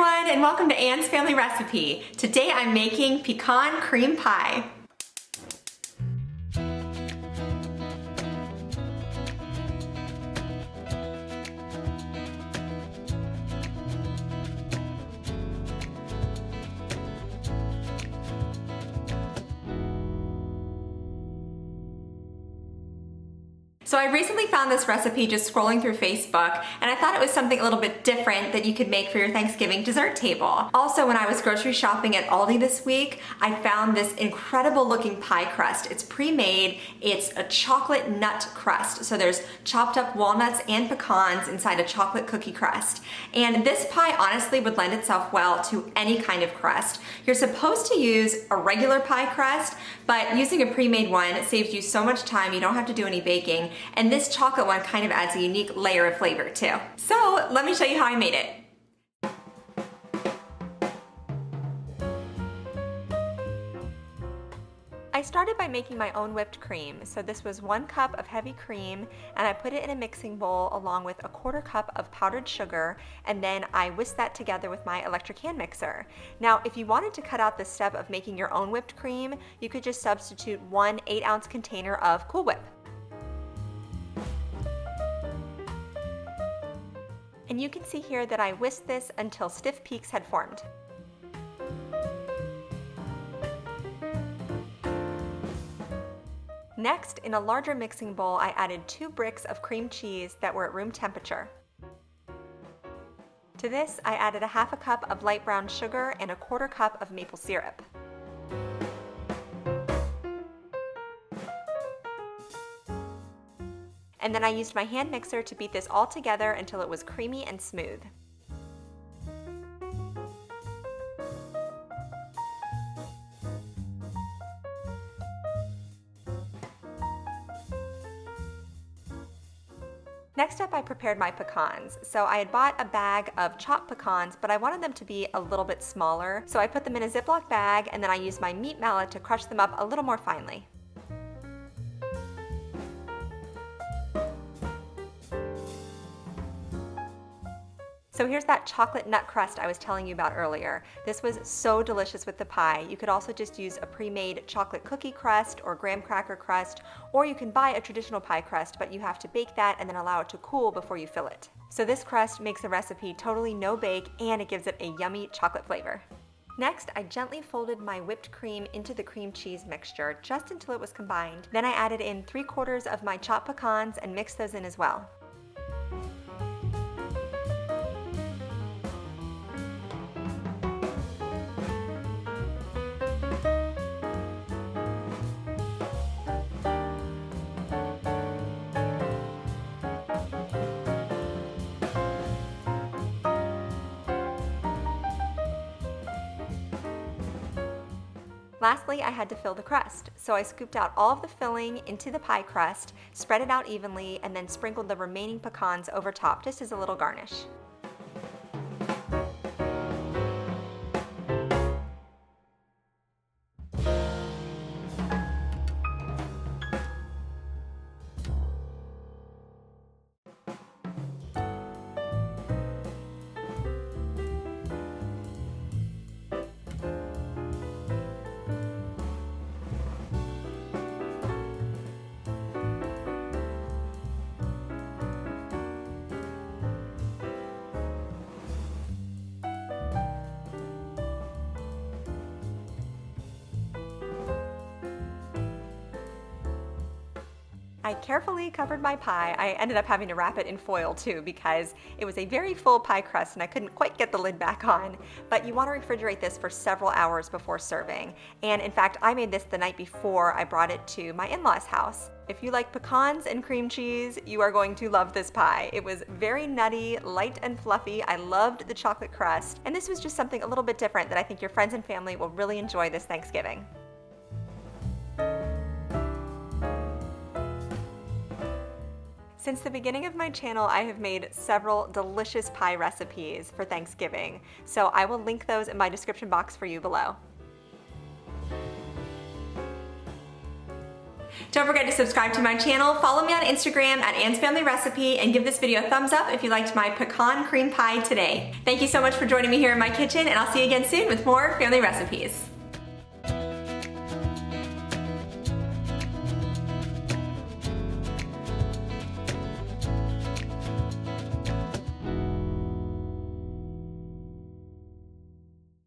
everyone, and welcome to Anne's Family Recipe. Today I'm making pecan cream pie. So I recently found this recipe just scrolling through Facebook, and I thought it was something a little bit different that you could make for your Thanksgiving dessert table. Also, when I was grocery shopping at Aldi this week, I found this incredible looking pie crust. It's pre-made, it's a chocolate nut crust. So there's chopped up walnuts and pecans inside a chocolate cookie crust. And this pie honestly would lend itself well to any kind of crust. You're supposed to use a regular pie crust, but using a pre-made one saves you so much time, you don't have to do any baking. And this chocolate one kind of adds a unique layer of flavor too. So let me show you how I made it. I started by making my own whipped cream. So this was 1 cup of heavy cream, and I put it in a mixing bowl along with a 1/4 cup of powdered sugar, and then I whisked that together with my electric hand mixer. Now, if you wanted to cut out the step of making your own whipped cream, you could just substitute 1 8-ounce container of Cool Whip. And you can see here that I whisked this until stiff peaks had formed. Next, in a larger mixing bowl, I added 2 bricks of cream cheese that were at room temperature. To this, I added a 1/2 cup of light brown sugar and a 1/4 cup of maple syrup. And then I used my hand mixer to beat this all together until it was creamy and smooth. Next up, I prepared my pecans. So I had bought a bag of chopped pecans, but I wanted them to be a little bit smaller. So I put them in a Ziploc bag, and then I used my meat mallet to crush them up a little more finely. So here's that chocolate nut crust I was telling you about earlier. This was so delicious with the pie. You could also just use a pre-made chocolate cookie crust or graham cracker crust, or you can buy a traditional pie crust, but you have to bake that and then allow it to cool before you fill it. So this crust makes the recipe totally no bake, and it gives it a yummy chocolate flavor. Next, I gently folded my whipped cream into the cream cheese mixture just until it was combined. Then I added in 3/4 of my chopped pecans and mixed those in as well. Lastly, I had to fill the crust. So I scooped out all of the filling into the pie crust, spread it out evenly, and then sprinkled the remaining pecans over top just as a little garnish. I carefully covered my pie. I ended up having to wrap it in foil too because it was a very full pie crust and I couldn't quite get the lid back on. But you want to refrigerate this for several hours before serving. And in fact, I made this the night before I brought it to my in-laws' house. If you like pecans and cream cheese, you are going to love this pie. It was very nutty, light and fluffy. I loved the chocolate crust. And this was just something a little bit different that I think your friends and family will really enjoy this Thanksgiving. Since the beginning of my channel, I have made several delicious pie recipes for Thanksgiving, so I will link those in my description box for you below. Don't forget to subscribe to my channel, follow me on Instagram at Anne's Family Recipe, and give this video a thumbs up if you liked my pecan cream pie today. Thank you so much for joining me here in my kitchen, and I'll see you again soon with more family recipes.